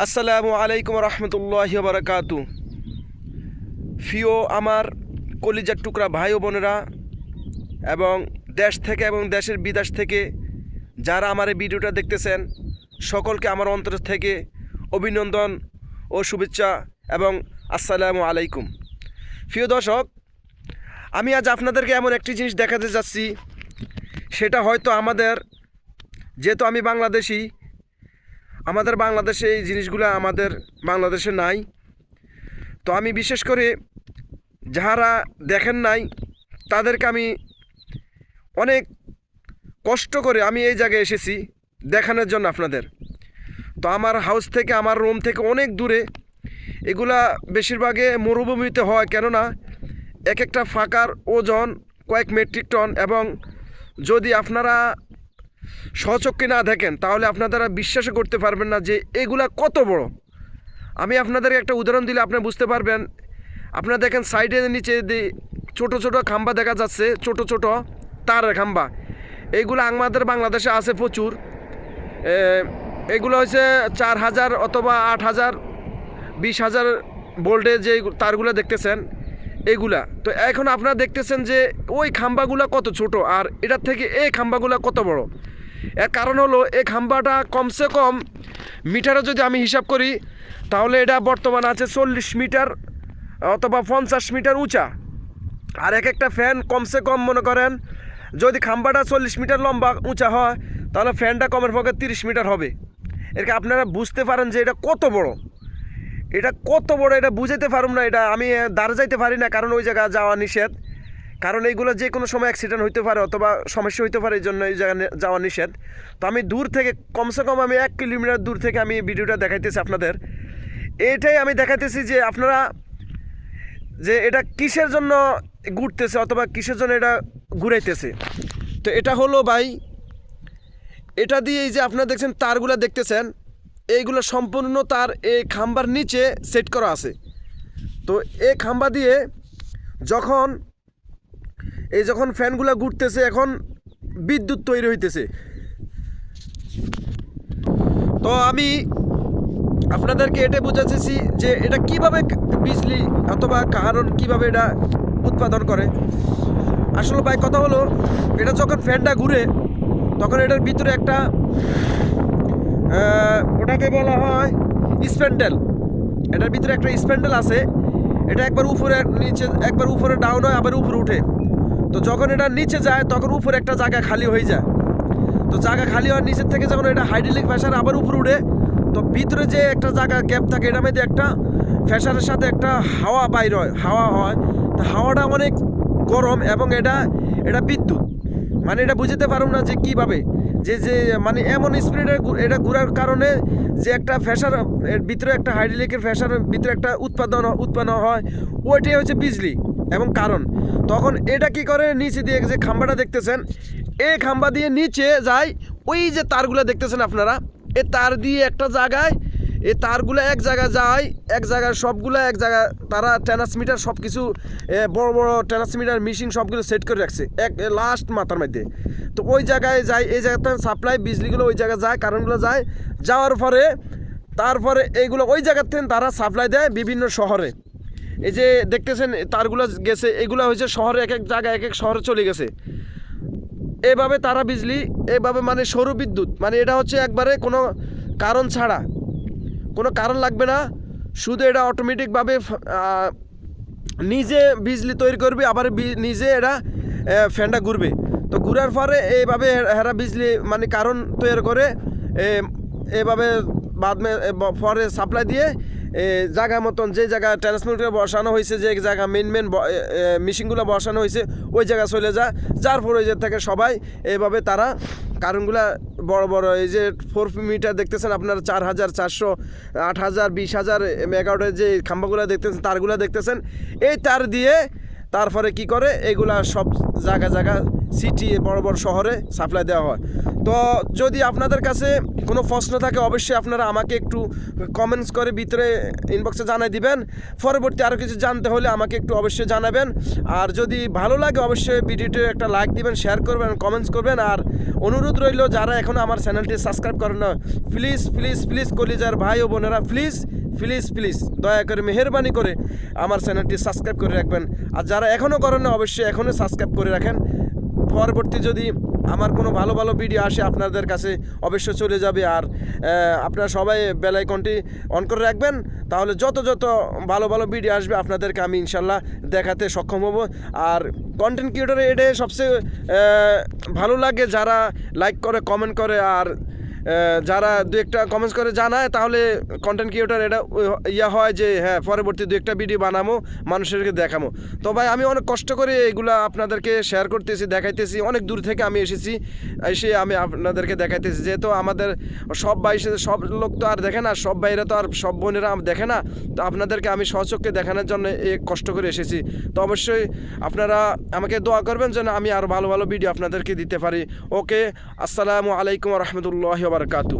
আসসালামু আলাইকুম রহমতুল্লাহি বারাকাতু। প্রিয় আমার কলিজার টুকরা ভাই ও বোনেরা এবং দেশ থেকে এবং দেশের বিদেশ থেকে যারা আমার এই ভিডিওটা দেখতেছেন, সকলকে আমার অন্তর থেকে অভিনন্দন ও শুভেচ্ছা এবং আসসালামু আলাইকুম। প্রিয় দর্শক, আমি আজ আপনাদেরকে এমন একটি জিনিস দেখাতে যাচ্ছি, সেটা হয়তো আমাদের, যেহেতু আমি বাংলাদেশি, আমাদের বাংলাদেশে এই জিনিসগুলো আমাদের বাংলাদেশে নাই। তো আমি বিশেষ করে যারা দেখেন নাই তাদেরকে আমি অনেক কষ্ট করে আমি এই জায়গায় এসেছি দেখানোর জন্য আপনাদের। তো আমার হাউস থেকে, আমার রুম থেকে অনেক দূরে, এগুলা বেশিরভাগে মরুভূমিতে হয়, কেননা এক একটা ফাঁকার ওজন কয়েক মেট্রিক টন, এবং যদি আপনারা স্বচক্ষে না দেখেন তাহলে আপনারা বিশ্বাস করতে পারবেন না যে এগুলা কত বড়। আমি আপনাদের একটা উদাহরণ দিলে আপনি বুঝতে পারবেন। আপনারা দেখেন সাইডে নিচে ছোট ছোট খাম্বা দেখা যাচ্ছে, ছোট ছোট তারের খাম্বা। এইগুলো আমাদের বাংলাদেশে আছে প্রচুর। এগুলো হচ্ছে 4000 অথবা 8000, 20,000 ভোল্টে যে তারগুলো দেখতেছেন এগুলা। তো এখন আপনারা দেখতেছেন যে ওই খাম্বাগুলো কত ছোট, আর এটার থেকে এই খাম্বাগুলো কত বড়। এর কারণ হলো এই খাম্বাটা কমসে কম মিটারে যদি আমি হিসাব করি তাহলে এটা বর্তমান আছে 40 মিটার অথবা 50 মিটার উঁচা। আর এক একটা ফ্যান কমসে কম মনে করেন যদি খাম্বাটা 40 মিটার লম্বা উঁচা হয় তাহলে ফ্যানটা কমের পক্ষে 30 মিটার হবে। এরকে আপনারা বুঝতে পারেন যে এটা কত বড়। এটা কত বড় এটা বুঝাইতে পারুম না। এটা আমি দাঁড় যাইতে পারি না, কারণ ওই জায়গা যাওয়া নিষেধ। কারণ এইগুলো যে কোনো সময় অ্যাক্সিডেন্ট হইতে পারে অথবা সমস্যা হইতে পারে, এই জন্য এই জায়গায় যাওয়া নিষেধ। তো আমি দূর থেকে, কমসে কম আমি 1 কিলোমিটার দূর থেকে আমি ভিডিওটা দেখাইতেছি আপনাদের। এটাই আমি দেখাইতেছি যে আপনারা যে এটা কিসের জন্য ঘুরতেছে অথবা কিসের জন্য এটা ঘুরাইতেছে। তো এটা হলো ভাই, এটা দিয়ে এই যে আপনারা দেখছেন তারগুলো দেখতেছেন, এইগুলো সম্পূর্ণ তার এই খাম্বার নিচে সেট করা আছে। তো এই খাম্বা দিয়ে যখন ফ্যানগুলো ঘুরতেছে, এখন বিদ্যুৎ তৈরি হইতেছে। তো আমি আপনাদেরকে এটা বোঝাচ্ছি যে এটা কিভাবে বিজলি অথবা কারণ কিভাবে এটা উৎপাদন করে। আসলে ভাই কথা হলো, এটা যখন ফ্যানটা ঘুরে তখন এটার ভিতরে একটা ওটাকে বলা হয় স্প্যান্ডেল। এটার ভিতরে একটা স্প্যান্ডেল আছে। এটা একবার উপরে নিচে, একবার উপরে ডাউন হয়, আবার উপরে উঠে। তো যখন এটা নিচে যায় তখন উপরে একটা জায়গা খালি হয়ে যায়। তো জায়গা খালি হওয়ার নিচের থেকে যখন এটা হাইড্রোলিক প্রেসার আবার উপরে উঠে, তো ভিতরে যে একটা জায়গা গ্যাপ থাকে এটার মধ্যে একটা প্রেসারের সাথে একটা হাওয়া বাইর হয়, হাওয়া হয়। তো হাওয়াটা অনেক গরম এবং এটা বিদ্যুৎ। মানে এটা বুঝতে পারুন না যে কীভাবে যে মানে এমন স্পিডে এটা ঘোরার কারণে যে একটা প্রেসার ভিতরে, একটা হাইড্রোলিকের প্রেসারের ভিতরে একটা উৎপন্ন হয়, ওইটাই হচ্ছে বিজলি এবং কারণ। তখন এটা কি করে, নিচে দিয়ে যে খাম্বাটা দেখতেছেন, এই খাম্বা দিয়ে নিচে যায়, ওই যে তারগুলো দেখতেছেন আপনারা, এই তার দিয়ে একটা জায়গায়, এই তারগুলো এক জায়গায় যায়, এক জায়গায় সবগুলো এক জায়গায় তারা ট্রান্সমিটার সব কিছু বড় বড় ট্রান্সমিটার মেশিন সবগুলো সেট করে রাখছে এক লাস্ট মাথার মধ্যে। তো ওই জায়গায় যায়, এই জায়গাতে সাপ্লাই বিজলিগুলো ওই জায়গায় যায়, কারেন্টগুলো যায়, যাওয়ার পরে তারপরে এইগুলো ওই জায়গার থেকে তারা সাপ্লাই দেয় বিভিন্ন শহরে। এই যে দেখতেছেন তারগুলো গেছে, এগুলো হয়েছে শহরে, এক এক জায়গায় এক এক শহরে চলে গেছে। এভাবে তারা বিজলি, এভাবে মানে সৌর বিদ্যুৎ, মানে এটা হচ্ছে একবারে কোনো কারণ ছাড়া, কোনো কারণ লাগবে না, শুধু এটা অটোমেটিকভাবে নিজে বিজলি তৈরি করবে, আবার নিজে এটা ফ্যানটা ঘুরবে। তো ঘুরার পরে এইভাবে হেরা বিজলি মানে কারণ তৈরি করে, এভাবে পরে সাপ্লাই দিয়ে জায়গা মতন, যে জায়গায় ট্রান্সমিটার বসানো হয়েছে, যে জায়গা মেন মেশিনগুলো বসানো হয়েছে ওই জায়গায় চলে যায়। যার পরে যে থেকে সবাই এইভাবে তারা কারণগুলা বড় বড়, এই যে 4 মিটার দেখতেছেন আপনারা, 4000, 400, 8000, 20,000 মেগাওয়াটের যে খাম্বাগুলো দেখতেছেন, তারগুলো দেখতেছেন, এই তার দিয়ে তারপরে কি করে এগুলা সব জায়গা সিটি বড় বড় শহরে সাপ্লাই দেওয়া হয়। তো যদি আপনাদের কাছে কোনো প্রশ্ন থাকে অবশ্যই আপনারা আমাকে একটু কমেন্টস করে ভিতরে ইনবক্সে জানাই দিবেন। পরবর্তী আরও কিছু জানতে হলে আমাকে একটু অবশ্যই জানাবেন। আর যদি ভালো লাগে অবশ্যই ভিডিওতে একটা লাইক দিবেন, শেয়ার করবেন, কমেন্টস করবেন। আর অনুরোধ রইল যারা এখনও আমার চ্যানেলটি সাবস্ক্রাইব করেন না, প্লিজ প্লিজ প্লিজ কলিজার ভাই ও বোনেরা প্লিজ প্লিজ প্লিজ দয়া করে মেহেরবানি করে আমার চ্যানেলটি সাবস্ক্রাইব করে রাখবেন। আর যারা এখনও করেন না অবশ্যই এখনও সাবস্ক্রাইব করে রাখেন। পরবর্তী যদি আমার কোনো ভালো ভালো ভিডিও আসে আপনাদের কাছে অবশ্যই চলে যাবে। আর আপনারা সবাই বেল আইকনটি অন করে রাখবেন, তাহলে যত যত ভালো ভালো ভিডিও আসবে আপনাদেরকে আমি ইনশাল্লাহ দেখাতে সক্ষম হব। আর কন্টেন্ট ক্রিয়েটরে এটা সবচেয়ে ভালো লাগে যারা লাইক করে, কমেন্ট করে, আর যারা দু একটা কমেন্টস করে জানায়, তাহলে কন্টেন্ট ক্রিয়েটর এটা ইয়া হয় যে হ্যাঁ পরবর্তী দু একটা ভিডিও বানাবো, মানুষেরকে দেখাবো। তো ভাই আমি অনেক কষ্ট করে এগুলা আপনাদেরকে শেয়ার করতেছি, দেখাইতেছি। অনেক দূর থেকে আমি এসে আমি আপনাদেরকে দেখাইতেছি, যেহেতু আমাদের সব ভাই সব লোক তো আর দেখে না, সব ভাইরা তো আর সব বোনেরা দেখে না। তো আপনাদেরকে আমি স্বচক্ষে দেখানোর জন্য কষ্ট করে এসেছি। তো অবশ্যই আপনারা আমাকে দোয়া করবেন যেন আমি আরও ভালো ভালো ভিডিও আপনাদেরকে দিতে পারি। ওকে, আসসালামু আলাইকুম রহমতুল্লাহ বারকাতু।